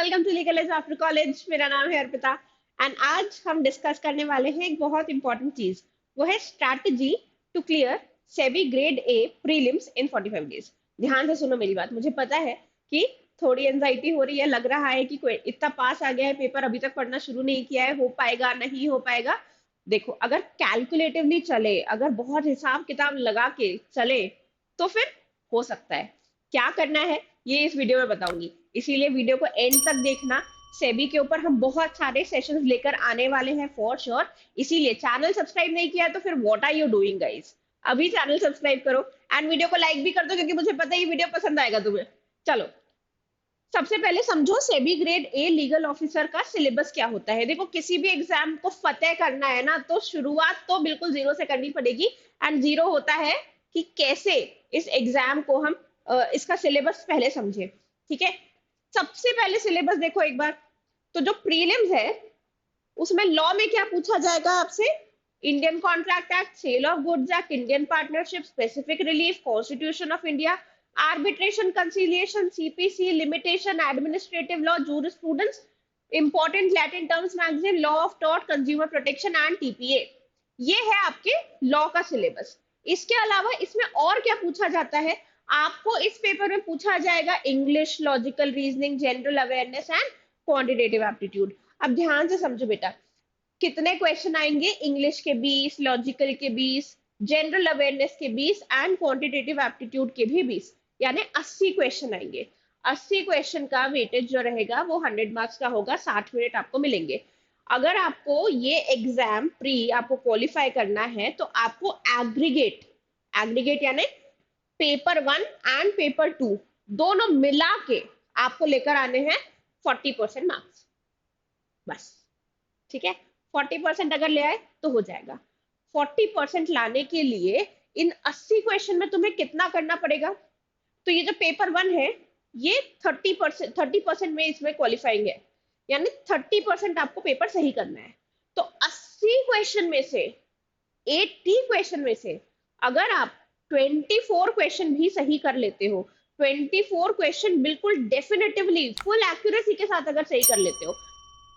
Welcome to Legal Edge after college. मेरा नाम है अर्पिता एंड आज हम डिस्कस करने वाले हैं एक बहुत इंपॉर्टेंट चीज। वो है strategy to clear SEBI grade A prelims in 45 days. ध्यान से सुनो मेरी बात। मुझे पता है कि थोड़ी एंजाइटी हो रही है, लग रहा है कि कोई इतना पास आ गया है पेपर, अभी तक पढ़ना शुरू नहीं किया है, हो पाएगा नहीं हो पाएगा। देखो, अगर कैलकुलेटिवली चले, अगर बहुत हिसाब किताब लगा के चले तो फिर हो सकता है। क्या करना है ये इस वीडियो में बताऊंगी, इसीलिए वीडियो को एंड तक देखना। सेबी के ऊपर हम बहुत सारे सेशंस लेकर आने वाले हैं फॉर श्योर। इसीलिए चैनल सब्सक्राइब नहीं किया तो फिर what are you doing guys. अभी चैनल सब्सक्राइब करो एंड वीडियो को लाइक भी कर दो, क्योंकि मुझे पता है ये वीडियो पसंद आएगा तुम्हें। चलो, सबसे पहले समझो SEBI grade a legal officer का सिलेबस क्या होता है। देखो, किसी भी एग्जाम को फतेह करना है ना, तो शुरुआत तो बिल्कुल जीरो से करनी पड़ेगी। एंड जीरो होता है कि कैसे इस एग्जाम को हम इसका सिलेबस पहले समझे। ठीक है, सबसे पहले सिलेबस देखो एक बार। तो जो प्रीलिम्स है उसमें लॉ में क्या पूछा जाएगा आपसे? Indian contract act, sale of goods act, Indian partnership, specific relief, constitution of India, arbitration, conciliation, CPC, limitation, administrative law, jurisprudence, important Latin terms magazine, law of tort, consumer protection and TPA. ये है आपके law का syllabus. इसके अलावा इसमें और क्या पूछा जाता है? आपको इस पेपर में पूछा जाएगा English, logical reasoning, general awareness and quantitative aptitude. अब ध्यान से समझो बेटा, कितने क्वेश्चन आएंगे? इंग्लिश के 20, लॉजिकल के 20, जनरल अवेयरनेस के 20 एंड क्वांटिटेटिव एप्टीट्यूड के भी 20, यानी 80 क्वेश्चन आएंगे। 80 क्वेश्चन का वेटेज जो रहेगा वो 100 मार्क्स का होगा, 60 मिनट आपको मिलेंगे। अगर आपको ये एग्जाम प्री आपको क्वालिफाई करना है तो आपको एग्रीगेट एग्रीगेट यानी पेपर 1 एंड पेपर 2 दोनों मिला के आपको लेकर आने हैं 40% मार्क्स, बस। ठीक है, 40% अगर ले आए तो हो जाएगा। 40% लाने के लिए इन 80 क्वेश्चन में तुम्हें कितना करना पड़ेगा? तो ये जो पेपर 1 है ये 30% में इसमें क्वालिफाइंग है, यानी 30% आपको पेपर सही करना है। तो 80 क्वेश्चन में से 80 क्वेश्चन में से अगर आप 24 क्वेश्चन भी सही कर लेते हो, 24 क्वेश्चन बिल्कुल डेफिनेटिवली फुल एक्यूरेसी के साथ अगर सही कर लेते हो,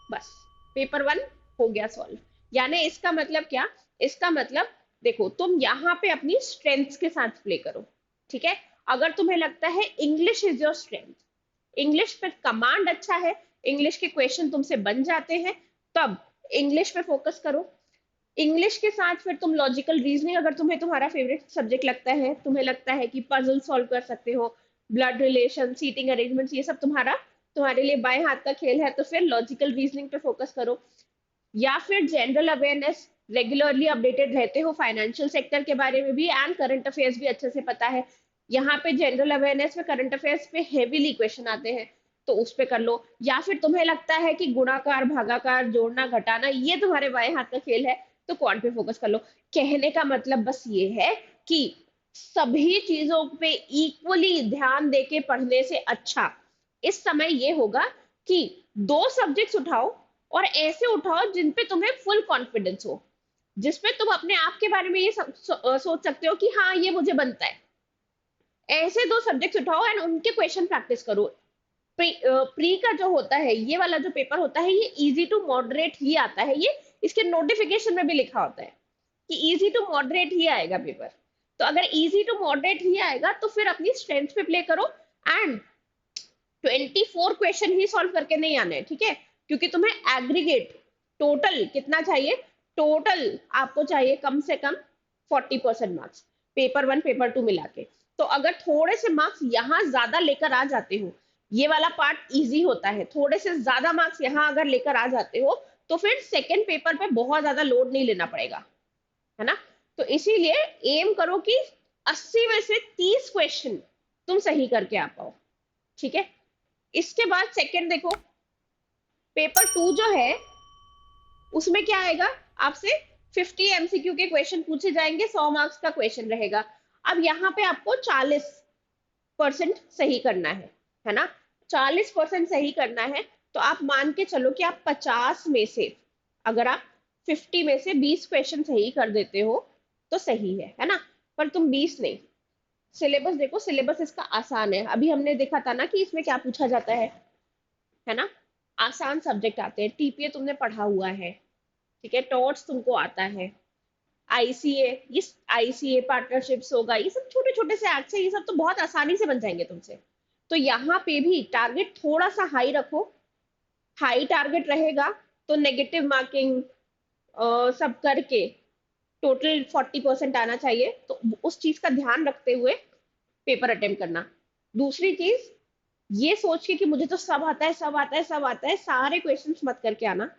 बस पेपर 1 हो गया सॉल्व। यानी इसका मतलब क्या? इसका मतलब देखो, तुम यहाँ पे अपनी स्ट्रेंथ के साथ प्ले करो। ठीक है, अगर तुम्हें लगता है English is your strength, English पे कमांड अच्छा है, इंग्लिश के क्वेश्चन तुमसे बन जाते हैं, तब इंग्लिश पे फोकस करो। इंग्लिश के साथ फिर तुम लॉजिकल रीजनिंग, अगर तुम्हें तुम्हारा फेवरेट सब्जेक्ट लगता है, तुम्हें लगता है कि पजल सॉल्व कर सकते हो, ब्लड रिलेशन, सीटिंग अरेंजमेंट्स, ये सब तुम्हारे लिए बाएं हाथ का खेल है, तो फिर लॉजिकल रीजनिंग पे फोकस करो। या फिर जनरल अवेयरनेस, रेगुलरली अपडेटेड रहते हो फाइनेंशियल सेक्टर के बारे में भी एंड करंट अफेयर्स भी अच्छे से पता है। यहाँ पे जनरल अवेयरनेस में करंट अफेयर्स पे हेवीली क्वेश्चन आते हैं, तो उस पे कर लो। या फिर तुम्हें लगता है कि गुणाकार, भागाकार, जोड़ना, घटाना ये तुम्हारे बाएं हाथ का खेल है, तो क्वांट पे फोकस कर लो। कहने का मतलब बस ये है कि सभी चीजों पे इक्वली ध्यान देके पढ़ने से अच्छा इस समय ये होगा कि 2 सब्जेक्ट्स उठाओ और ऐसे उठाओ जिन पे तुम्हें फुल कॉन्फिडेंस हो, जिसपे तुम अपने आप के बारे में ये सोच सकते हो कि हाँ ये मुझे बनता है। ऐसे 2 सब्जेक्ट्स उठाओ एंड उनके क्वेश्चन प्रैक्टिस करो। प्री का जो होता है, ये वाला जो पेपर होता है, ये इजी टू मॉडरेट ही आता है। ये इसके नोटिफिकेशन में भी लिखा होता है कि इजी टू मॉडरेट ही आएगा पेपर। तो अगर इजी टू मॉडरेट ही आएगा तो फिर अपनी स्ट्रेंथ पे प्ले करो एंड 24 क्वेश्चन ही सॉल्व करके नहीं आने हैं। ठीक है, क्योंकि तुम्हें एग्रीगेट टोटल कितना चाहिए? टोटल आपको चाहिए कम से कम 40% मार्क्स, पेपर 1 पेपर 2 मिला के। तो अगर थोड़े से मार्क्स यहाँ ज्यादा लेकर आ जाते हो, ये वाला पार्ट इजी होता है, थोड़े से ज्यादा मार्क्स यहाँ अगर लेकर आ जाते हो तो फिर सेकेंड पेपर पे बहुत ज्यादा लोड नहीं लेना पड़ेगा, है ना। तो इसीलिए एम करो कि 80 में से 30 क्वेश्चन तुम सही करके आ पाओ। ठीक है, इसके बाद सेकेंड देखो, पेपर 2 जो है उसमें क्या आएगा? आपसे 50 एमसीक्यू के क्वेश्चन पूछे जाएंगे, 100 मार्क्स का क्वेश्चन रहेगा। अब यहाँ पे आपको 40% सही करना है ना। 40% सही करना है, तो आप मान के चलो कि आप 50 में से, अगर आप 50 में से 20 क्वेश्चन सही कर देते हो तो सही है ना। पर तुम 20 नहीं। सिलेबस देखो, सिलेबस इसका आसान है। अभी हमने देखा था ना कि इसमें क्या पूछा जाता है ना। आसान सब्जेक्ट आते हैं, टीपीए तुमने पढ़ा हुआ है, ठीक है, टॉट्स तुमको आता है, आईसीए, ये आईसीए पार्टनरशिप्स होगा, ये सब छोटे छोटे से एक्ट्स है, ये सब तो बहुत आसानी से बन जाएंगे तुमसे। तो यहाँ पे भी टारगेट थोड़ा सा हाई रखो, हाई टारगेट रहेगा तो नेगेटिव मार्किंग सब करके टोटल 40% आना चाहिए, तो उस चीज का ध्यान रखते हुए पेपर अटेम्प्ट करना। दूसरी चीज, ये सोच के कि मुझे तो सब आता है, सब आता है, सब आता है, सारे क्वेश्चंस मत करके आना,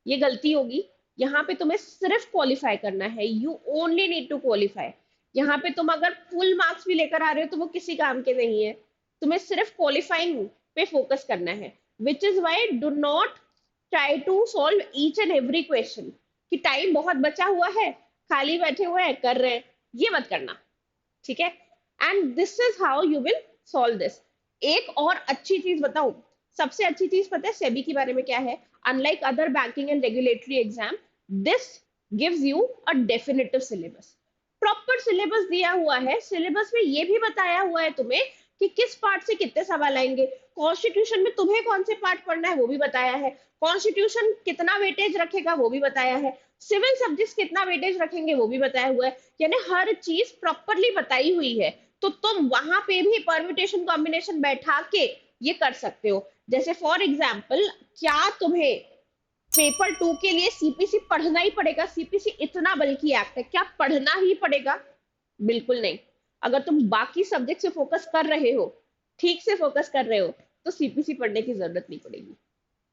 ये गलती होगी। यहाँ पे तुम्हें सिर्फ क्वालिफाई करना है, you only need to qualify. यहाँ पे तुम अगर फुल मार्क्स भी लेकर आ रहे हो तो वो किसी काम के नहीं है, तुम्हें सिर्फ क्वालिफाइंग पे फोकस करना है। Which is why do not try to solve each and every question, कि टाइम बहुत बचा हुआ है, खाली बैठे हुए हैं कर रहे हैं, ये मत करना, ठीक है। And this is how you will solve this. एक और अच्छी चीज बताऊं, सबसे अच्छी चीज पता है सेबी के बारे में क्या है? Unlike other banking and regulatory exam, this gives you a definitive syllabus, proper syllabus दिया हुआ है। सिलेबस में ये भी बताया हुआ है तुम्हें कि किस पार्ट से कितने सवाल आएंगे, कॉन्स्टिट्यूशन में तुम्हें कौन से पार्ट पढ़ना है वो भी बताया है, कॉन्स्टिट्यूशन कितना वेटेज रखेगा वो भी बताया है, सिविल सब्जेक्ट्स कितना वेटेज रखेंगे वो भी बताया हुआ है, यानी हर चीज प्रॉपरली बताई हुई है। तो तुम वहां पे भी परम्यूटेशन कॉम्बिनेशन बैठा के ये कर सकते हो। जैसे फॉर एग्जाम्पल, क्या तुम्हें पेपर 2 के लिए सीपीसी पढ़ना ही पड़ेगा? सीपीसी इतना बल्कि एक्ट है, क्या पढ़ना ही पड़ेगा? बिल्कुल नहीं। अगर तुम बाकी सब्जेक्ट से फोकस कर रहे हो, ठीक से फोकस कर रहे हो, तो सीपीसी पढ़ने की जरूरत नहीं पड़ेगी,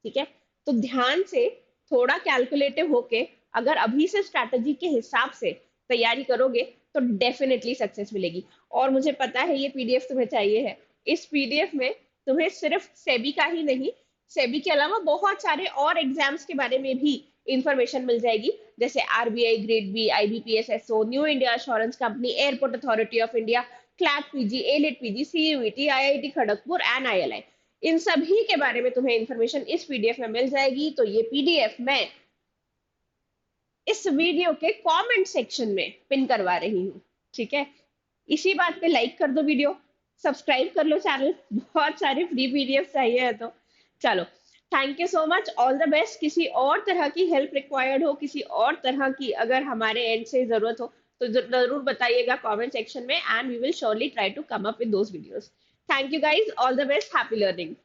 ठीक है। तो ध्यान से, थोड़ा कैलकुलेटिव होके, अगर अभी से स्ट्रैटेजी के हिसाब से तैयारी करोगे तो डेफिनेटली सक्सेस मिलेगी। और मुझे पता है ये पीडीएफ तुम्हें चाहिए है। इस पीडीएफ में तुम्हें सिर्फ सेबी का ही नहीं, सेबी के अलावा बहुत सारे और एग्जाम्स के बारे में भी इंफॉर्मेशन मिल जाएगी, जैसे RBI grade B, IBPS SO, new India assurance company, airport authority of India, CLAT PG, AILET PG, CUET, IIT Kharagpur and ILI, इन सभी के बारे में तुम्हें इंफॉर्मेशन इस पीडीएफ में मिल जाएगी। तो ये पीडीएफ मैं इस वीडियो के कमेंट सेक्शन में पिन करवा रही हूँ, ठीक है। इसी बात पे लाइक कर दो वीडियो, सब्सक्राइब कर लो चैनल, बहुत सारे फ्री पीडीएफ चाहिए है तो। चलो, thank you so much, all the best. किसी और तरह की हेल्प रिक्वायर्ड हो, किसी और तरह की अगर हमारे एंड से जरूरत हो तो जरूर बताइएगा कमेंट सेक्शन में, and we will surely try to come up with those videos. Thank you guys, all the best, happy learning.